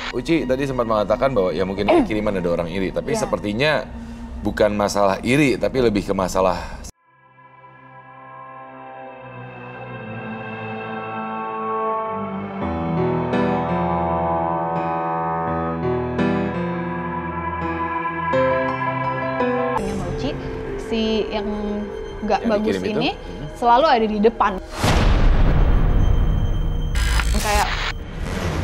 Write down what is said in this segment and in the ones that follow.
Uci tadi sempat mengatakan bahwa ya mungkin ini kiriman ada orang iri, tapi sepertinya bukan masalah iri, tapi lebih ke masalah si yang nggak bagus ini selalu ada di depan. Kayak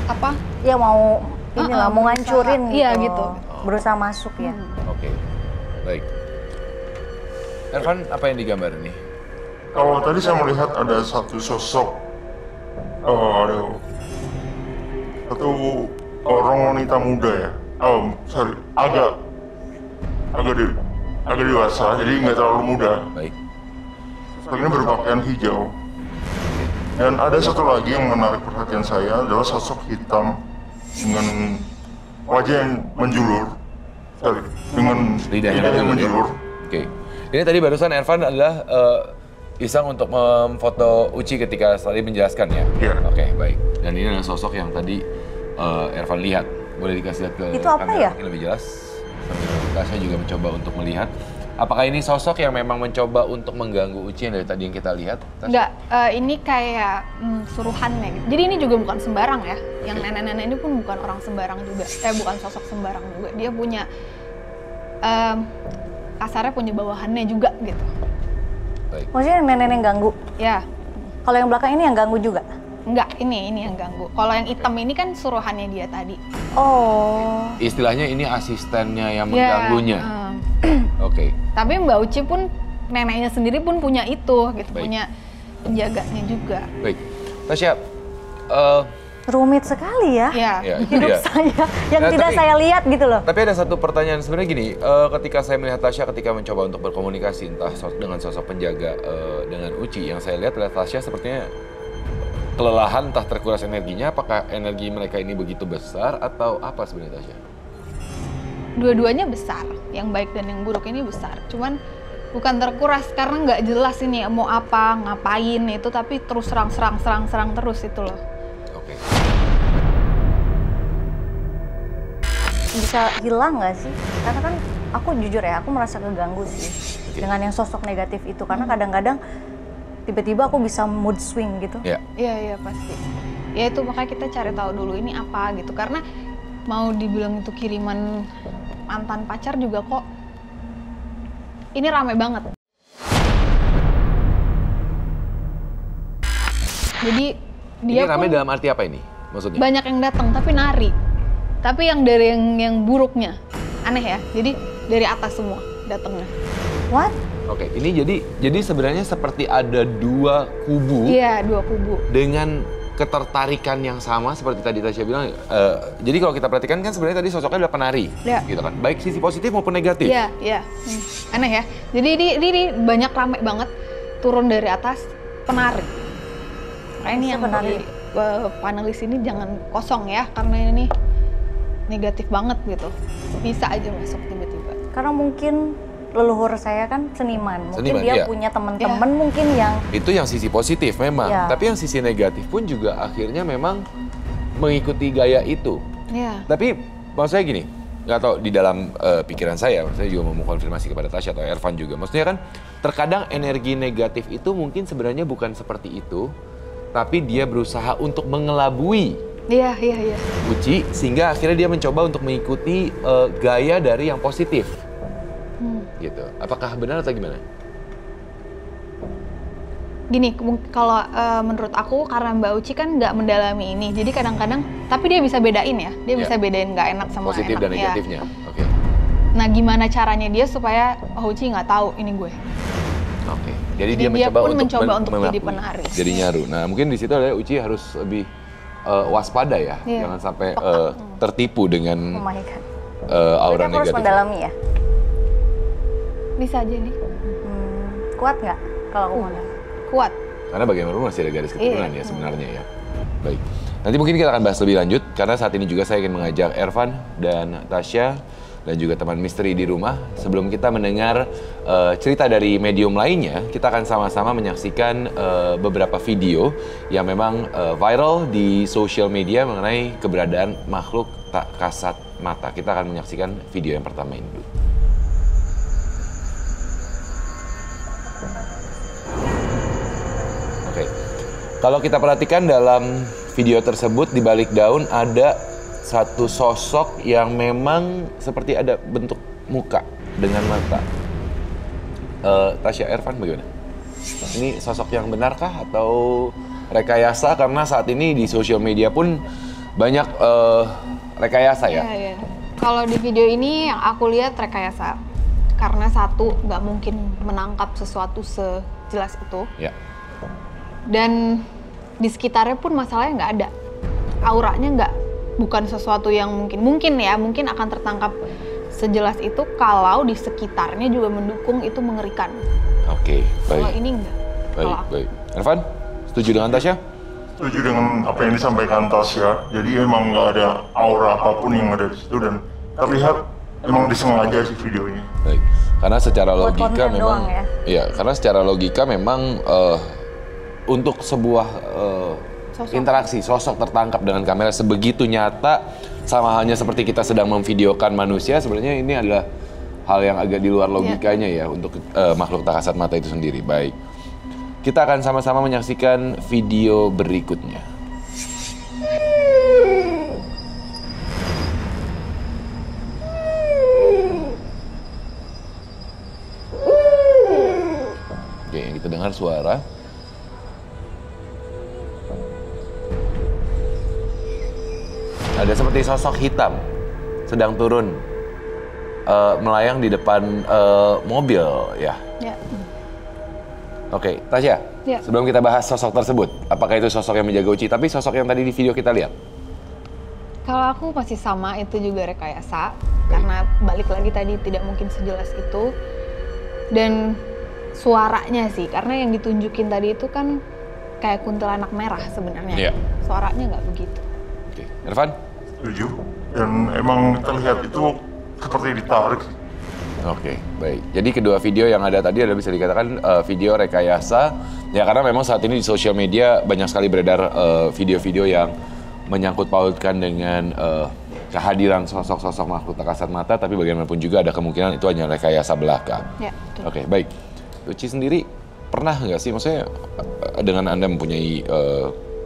apa? Ya mau inilah mau ngancurin gitu. Iya gitu. Berusaha masuk ya. Oke. Baik. Ervan, apa yang digambar nih? Kalau tadi saya melihat ada satu sosok, ada satu orang wanita muda ya. Agak dewasa, jadi nggak terlalu muda. Baik. Sebagian berpakaian hijau. Dan ada satu lagi yang menarik perhatian saya adalah sosok hitam dengan wajah yang menjulur, dengan lidah yang menjulur. Oke. Ini tadi barusan Ervan adalah iseng untuk memfoto Uci ketika tadi menjelaskan ya? Iya. Oke, baik. Dan ini adalah sosok yang tadi Ervan lihat. Boleh dikasih lihat ke itu apa kamera ya? mungkin lebih jelas. Sambil saya juga mencoba untuk melihat. Apakah ini sosok yang memang mencoba untuk mengganggu Uci yang dari tadi yang kita lihat? Enggak, ini kayak suruhannya gitu. Jadi ini juga bukan sembarang ya. Yang nenek-nenek ini pun bukan orang sembarang juga. Bukan sosok sembarang juga. Dia punya, kasarnya punya bawahannya juga gitu. Baik. Maksudnya nenek-nenek ganggu? Ya. Kalau yang belakang ini yang ganggu juga? Enggak, ini yang ganggu. Kalau yang hitam ini kan suruhannya dia tadi. Oh. Istilahnya ini asistennya yang mengganggunya. Oke. Tapi Mbak Uci pun, neneknya sendiri pun punya itu, gitu. Baik. Punya penjaganya juga. Baik. Tasya, rumit sekali ya, hidup saya yang tidak saya lihat gitu loh. Tapi ada satu pertanyaan sebenarnya gini, ketika saya melihat Tasya ketika mencoba untuk berkomunikasi entah dengan sosok penjaga dengan Uci, yang saya lihat adalah Tasya sepertinya kelelahan, entah terkuras energinya, apakah energi mereka ini begitu besar atau apa sebenarnya Tasya? Dua-duanya besar, yang baik dan yang buruk ini besar. Cuman bukan terkuras karena nggak jelas ini mau apa, ngapain itu, tapi terus serang terus itu loh. Oke. Bisa hilang nggak sih? Karena kan aku jujur ya, aku merasa keganggu sih dengan yang sosok negatif itu. Karena kadang-kadang tiba-tiba aku bisa mood swing gitu. Iya pasti. Ya itu makanya kita cari tahu dulu ini apa gitu. Karena mau dibilang itu kiriman mantan pacar juga kok ini rame banget. Jadi dia ini rame dalam arti apa ini maksudnya? Banyak yang datang tapi nari. Tapi yang dari yang buruknya aneh ya. Jadi dari atas semua datangnya. What? Oke, ini jadi sebenarnya seperti ada dua kubu. Iya, dua kubu. Dengan ketertarikan yang sama seperti tadi Tasya bilang. Jadi kalau kita perhatikan kan sebenarnya tadi sosoknya adalah penari, gitu kan. Baik sisi positif maupun negatif. Iya. Aneh ya. Jadi ini banyak rame banget turun dari atas penari. Nah, ini yang penari panelis ini jangan kosong ya karena ini negatif banget gitu. Bisa aja masuk tiba-tiba. Karena mungkin leluhur saya kan seniman dia punya teman-teman mungkin yang itu yang sisi positif memang, tapi yang sisi negatif pun juga akhirnya memang mengikuti gaya itu. Tapi maksud saya gini, nggak tahu di dalam pikiran saya juga mau konfirmasi kepada Tasya atau Ervan juga. Maksudnya kan terkadang energi negatif itu mungkin sebenarnya bukan seperti itu, tapi dia berusaha untuk mengelabui Uci sehingga akhirnya dia mencoba untuk mengikuti gaya dari yang positif. Gitu. Apakah benar atau gimana? Gini, kalau menurut aku karena Mbak Uci kan nggak mendalami ini, jadi kadang-kadang, tapi dia bisa bedain ya, dia bisa bedain nggak enak sama positif enak. Dan negatifnya. Oke. Nah, gimana caranya dia supaya Uci nggak tahu ini gue? Oke. Jadi dia mencoba untuk jadi penari. Jadi nyaru. Nah, mungkin di situ adalah Uci harus lebih waspada ya, jangan sampai tertipu dengan aura negatif. Harus mendalami ya. Bisa jadi. Kuat nggak kalau aku mau? Kuat. Karena bagaimanapun masih ada garis keturunan ya sebenarnya ya. Baik. Nanti mungkin kita akan bahas lebih lanjut karena saat ini juga saya ingin mengajak Ervan dan Tasya dan juga teman misteri di rumah, sebelum kita mendengar cerita dari medium lainnya, kita akan sama-sama menyaksikan beberapa video yang memang viral di sosial media mengenai keberadaan makhluk tak kasat mata. Kita akan menyaksikan video yang pertama ini dulu. Oke, kalau kita perhatikan dalam video tersebut, di balik daun ada satu sosok yang memang seperti ada bentuk muka dengan mata. Tasya, Ervan bagaimana? Ini sosok yang benarkah atau rekayasa? Karena saat ini di sosial media pun banyak rekayasa ya? Iya. Kalau di video ini yang aku lihat rekayasa. Karena satu, nggak mungkin menangkap sesuatu sejelas itu. Ya. Dan di sekitarnya pun masalahnya nggak ada. Auranya bukan sesuatu yang mungkin akan tertangkap sejelas itu kalau di sekitarnya juga mendukung, itu mengerikan. Oke, baik. Kalau ini enggak. Baik. Ervan, setuju dengan Tasya? Setuju dengan apa yang disampaikan Tasya. Jadi emang nggak ada aura apapun yang ada di situ dan terlihat emang disengaja sih videonya. Baik. Karena secara Buat logika konten memang, doang ya? Iya, karena secara logika memang untuk sebuah interaksi sosok tertangkap dengan kamera sebegitu nyata, sama halnya seperti kita sedang memvideokan manusia, sebenarnya ini adalah hal yang agak di luar logikanya ya untuk makhluk tak kasat mata itu sendiri. Baik, kita akan sama-sama menyaksikan video berikutnya. Oke, yang kita dengar suara. Ada seperti sosok hitam sedang turun melayang di depan mobil ya. Ya. Oke, Tasya. Ya. Sebelum kita bahas sosok tersebut, apakah itu sosok yang menjaga Uci? Tapi sosok yang tadi di video kita lihat. Kalau aku masih sama, itu juga rekayasa. Karena balik lagi tadi tidak mungkin sejelas itu. Dan suaranya sih, karena yang ditunjukin tadi itu kan kayak kuntilanak merah sebenarnya. Iya. Suaranya nggak begitu. Oke, Ervan? Setuju. Dan emang terlihat itu seperti ditarik. Oke, baik. Jadi kedua video yang ada tadi adalah bisa dikatakan video rekayasa. Ya karena memang saat ini di sosial media banyak sekali beredar video-video yang menyangkut pautkan dengan kehadiran sosok-sosok makhluk tak kasat mata, tapi bagaimanapun juga ada kemungkinan itu hanya rekayasa belaka. Ya, Oke, baik. Uci sendiri pernah nggak sih, maksudnya dengan Anda mempunyai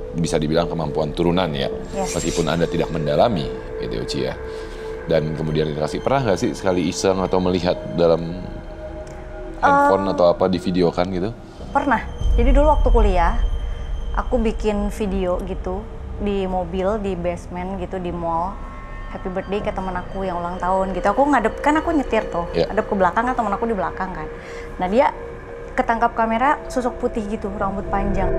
bisa dibilang kemampuan turunan ya, meskipun Anda tidak mendalami gitu Uci ya, dan kemudian dikasih, pernah nggak sih sekali iseng atau melihat dalam handphone atau apa divideokan gitu? Pernah. Jadi dulu waktu kuliah aku bikin video gitu di mobil, di basement gitu, di mall, happy birthday ke teman aku yang ulang tahun gitu. Aku ngadep, kan aku nyetir tuh, ngadep ke belakang kan, teman aku di belakang kan. Nah dia ketangkap kamera sosok putih gitu, rambut panjang.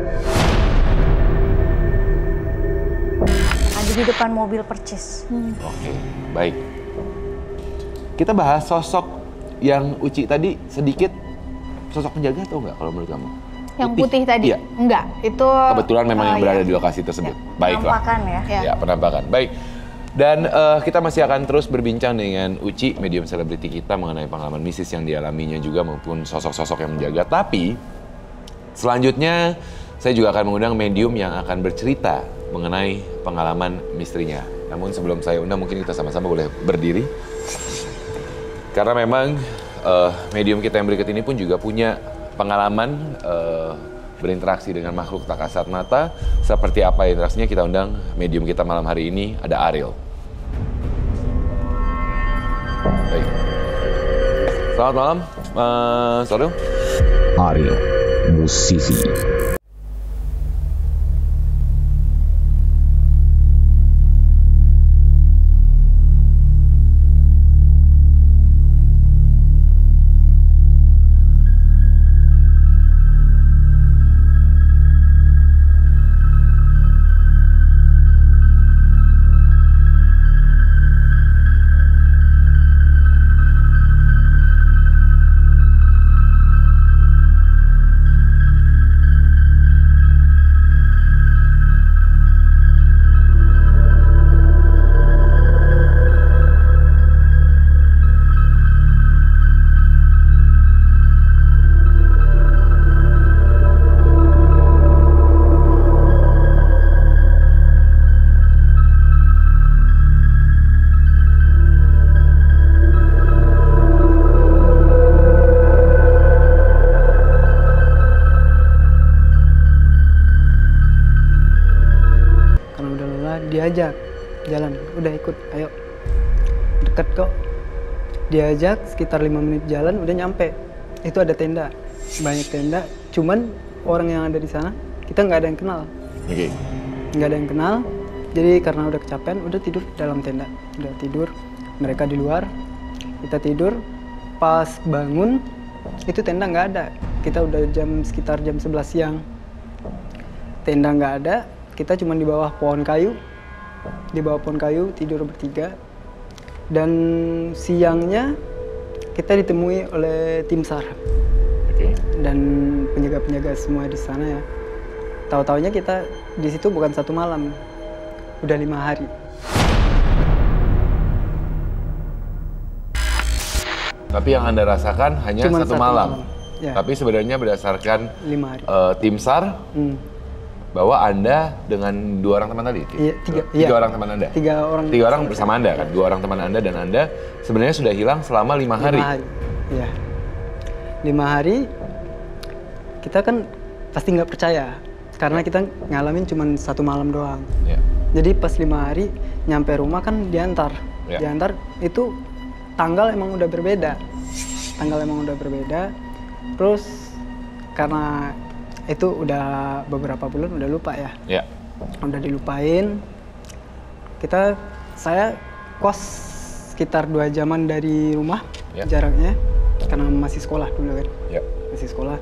Ada di depan mobil Percis. Oke, baik. Kita bahas sosok yang Uci tadi sedikit, sosok penjaga atau enggak kalau menurut kamu? Yang putih tadi? Iya. Enggak, itu... Kebetulan memang yang berada di lokasi tersebut. Baiklah. Penampakan ya? Ya, penampakan. Baik. Dan kita masih akan terus berbincang dengan Uci, medium selebriti kita, mengenai pengalaman mistis yang dialaminya juga maupun sosok-sosok yang menjaga. Tapi selanjutnya saya juga akan mengundang medium yang akan bercerita mengenai pengalaman misterinya. Namun sebelum saya undang, mungkin kita sama-sama boleh berdiri. Karena memang medium kita yang berikut ini pun juga punya pengalaman berinteraksi dengan makhluk tak kasat mata. Seperti apa interaksinya, kita undang medium kita malam hari ini, ada Ariel. Baik. Selamat malam, Mas Ariel. Ariel, musisi. diajak jalan, udah ikut, ayo. Deket kok. Diajak sekitar 5 menit jalan udah nyampe. Itu ada tenda, banyak tenda. Cuman orang yang ada di sana kita nggak ada yang kenal. Nggak ada yang kenal. Jadi karena udah kecapean, udah tidur dalam tenda. Udah tidur, mereka di luar, kita tidur. Pas bangun, itu tenda nggak ada. Kita udah sekitar jam 11 siang. Tenda nggak ada, kita cuma di bawah pohon kayu. Di bawah pohon kayu, tidur bertiga. Dan siangnya, kita ditemui oleh tim SAR. Dan penjaga-penjaga semua di sana ya. Tahu-taunya kita di situ bukan 1 malam, udah 5 hari. Tapi yang Anda rasakan hanya Cuman 1 malam. Ya. Tapi sebenarnya berdasarkan 5 hari. Tim SAR, bahwa Anda dengan 2 orang teman tadi? Iya, 3 orang teman Anda? 3 orang bersama Anda kan? 2 orang teman Anda dan Anda sebenarnya sudah hilang selama 5 hari? 5 hari, iya. 5 hari, kita kan pasti nggak percaya. Karena kita ngalamin cuma 1 malam doang. Ya. Jadi pas 5 hari, nyampe rumah kan diantar. Ya. Diantar itu tanggal emang udah berbeda. Terus karena itu udah beberapa bulan udah lupa ya. Ya. Udah dilupain. Saya kos sekitar 2 jaman dari rumah jaraknya karena masih sekolah dulu kan. Ya. Masih sekolah.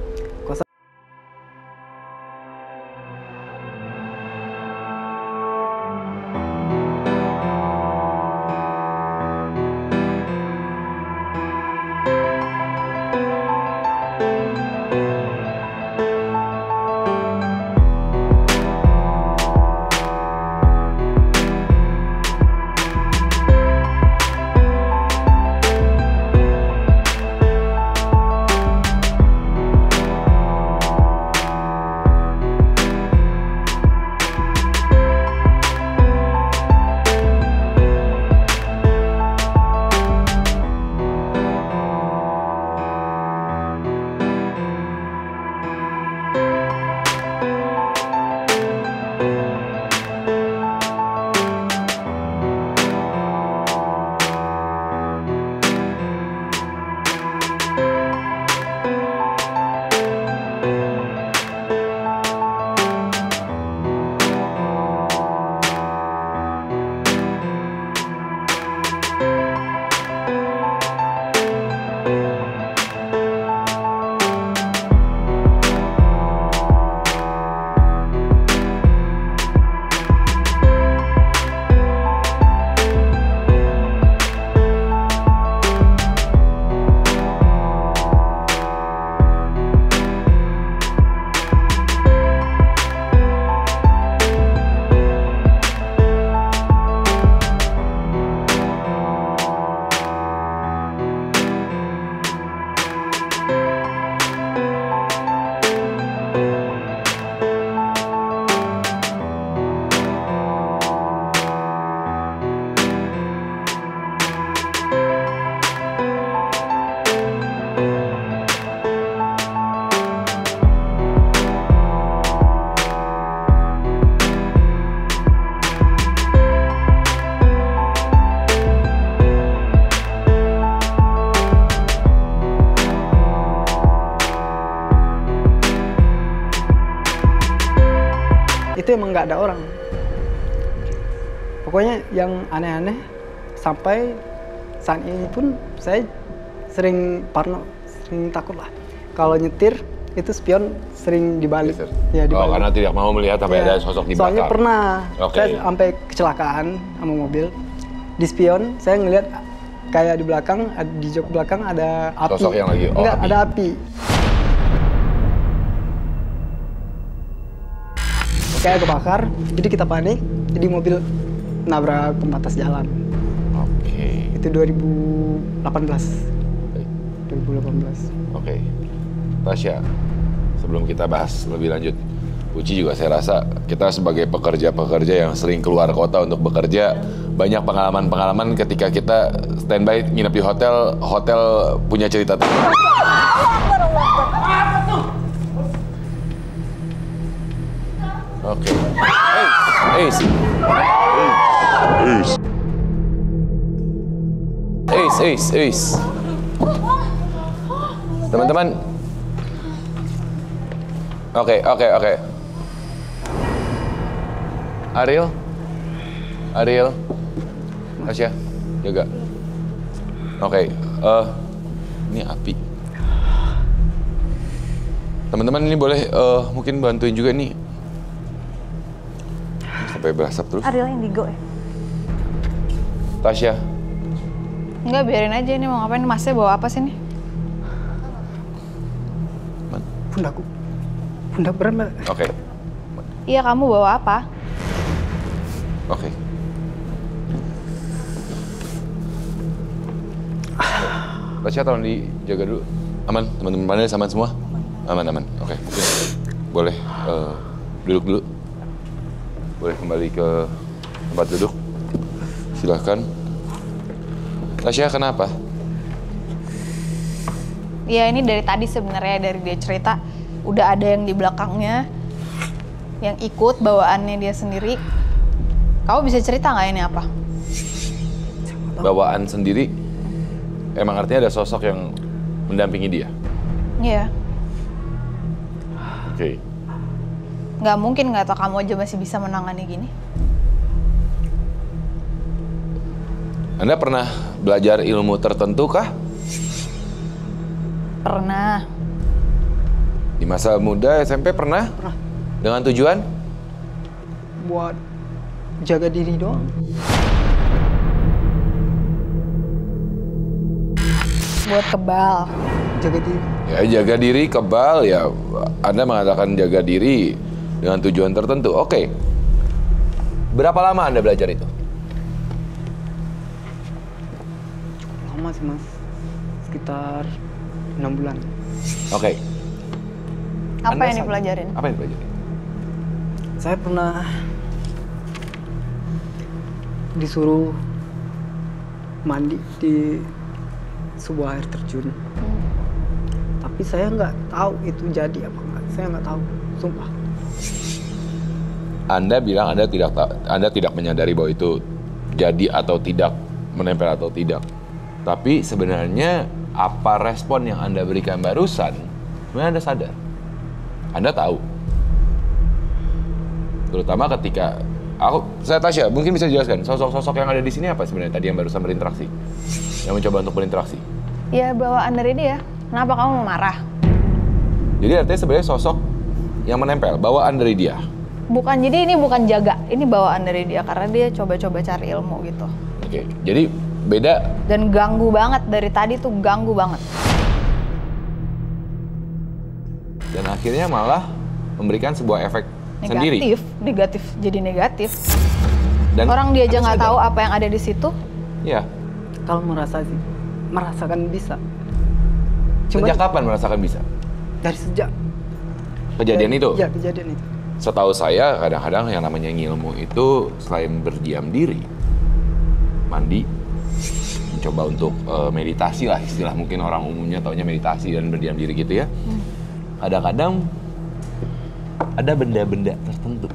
Itu emang nggak ada orang. Pokoknya yang aneh-aneh sampai saat ini pun saya sering parno, sering takut lah. Kalau nyetir itu spion sering dibalik. Ya, dibalik. Karena tidak mau melihat sampai ada sosok di belakang. Soalnya pernah saya sampai kecelakaan sama mobil. Di spion saya ngelihat kayak di belakang, di jok belakang ada api. Sosok yang lagi, enggak, ada api. Kayak kebakar, jadi kita panik, jadi mobil nabrak pembatas jalan. Oke. Itu 2018. 2018. Oke. Tasya, sebelum kita bahas lebih lanjut, Uci juga saya rasa kita sebagai pekerja-pekerja yang sering keluar kota untuk bekerja, banyak pengalaman-pengalaman ketika kita standby nginep di hotel, hotel punya cerita tersendiri. Oke. Hey. Ace. Teman-teman. Oke. Ariel. Tasya, jaga. Oke, ini api. Teman-teman ini boleh mungkin bantuin juga nih. Sampai berasap terus. Ariel indigo ya? Tasya. Enggak, biarin aja, ini mau ngapain? Masnya bawa apa sih nih? Pundakku. Pundak berat, Mbak. Oke. Iya, kamu bawa apa? Oke. Tasya tolong dijaga dulu. Aman, teman-teman panelis aman semua? Aman. Oke, mungkin boleh duduk dulu. Boleh kembali ke tempat duduk. Silahkan. Tasya, kenapa? Ya ini dari tadi sebenarnya, dari dia cerita udah ada yang di belakangnya yang ikut bawaannya dia sendiri. Kamu bisa cerita nggak ini apa? Bawaan sendiri, emang artinya ada sosok yang mendampingi dia? Iya. Oke. Nggak mungkin nggak tau kamu aja masih bisa menangani gini. Anda pernah belajar ilmu tertentu kah? Pernah. Di masa muda SMP pernah? Pernah. Dengan tujuan? Buat jaga diri doang. Buat kebal. Jaga diri. Ya, jaga diri, kebal, ya Anda mengatakan jaga diri dengan tujuan tertentu. Oke. Berapa lama Anda belajar itu? Lama sih, Mas. Sekitar 6 bulan. Oke. Apa yang dipelajarin? Apa yang dipelajarin? Saya pernah disuruh mandi di sebuah air terjun. Tapi saya nggak tahu itu jadi apa enggak. Saya nggak tahu, sumpah. Anda bilang Anda tidak menyadari bahwa itu jadi atau tidak, menempel atau tidak. Tapi sebenarnya apa respon yang Anda berikan barusan, sebenarnya Anda sadar. Anda tahu. Terutama ketika saya Tasya, mungkin bisa dijelaskan sosok-sosok yang ada di sini apa sebenarnya tadi yang barusan berinteraksi, yang mencoba untuk berinteraksi? Ya bawaan dari dia. Kenapa kamu marah? Jadi artinya sebenarnya sosok yang menempel, bawaan dari dia. Bukan, jadi ini bukan jaga, ini bawaan dari dia karena dia coba-coba cari ilmu gitu. Oke, jadi beda. Dan ganggu banget, dari tadi tuh ganggu banget. Dan akhirnya malah memberikan sebuah efek sendiri. Negatif, jadi negatif. Dan orang dia aja nggak tahu apa yang ada di situ. Iya. Kalau merasakan bisa. Sejak kapan merasakan bisa? Dari sejak kejadian itu? Iya, kejadian itu. Setahu saya kadang-kadang yang namanya ngilmu itu selain berdiam diri, mandi, mencoba untuk meditasi lah, istilah mungkin orang umumnya taunya meditasi dan berdiam diri gitu ya. Kadang-kadang ada benda-benda tertentu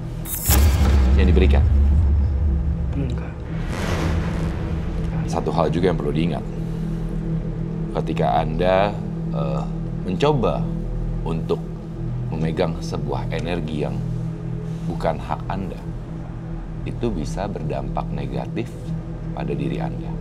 yang diberikan. Enggak. Satu hal juga yang perlu diingat, ketika Anda mencoba untuk memegang sebuah energi yang bukan hak Anda, itu bisa berdampak negatif pada diri Anda.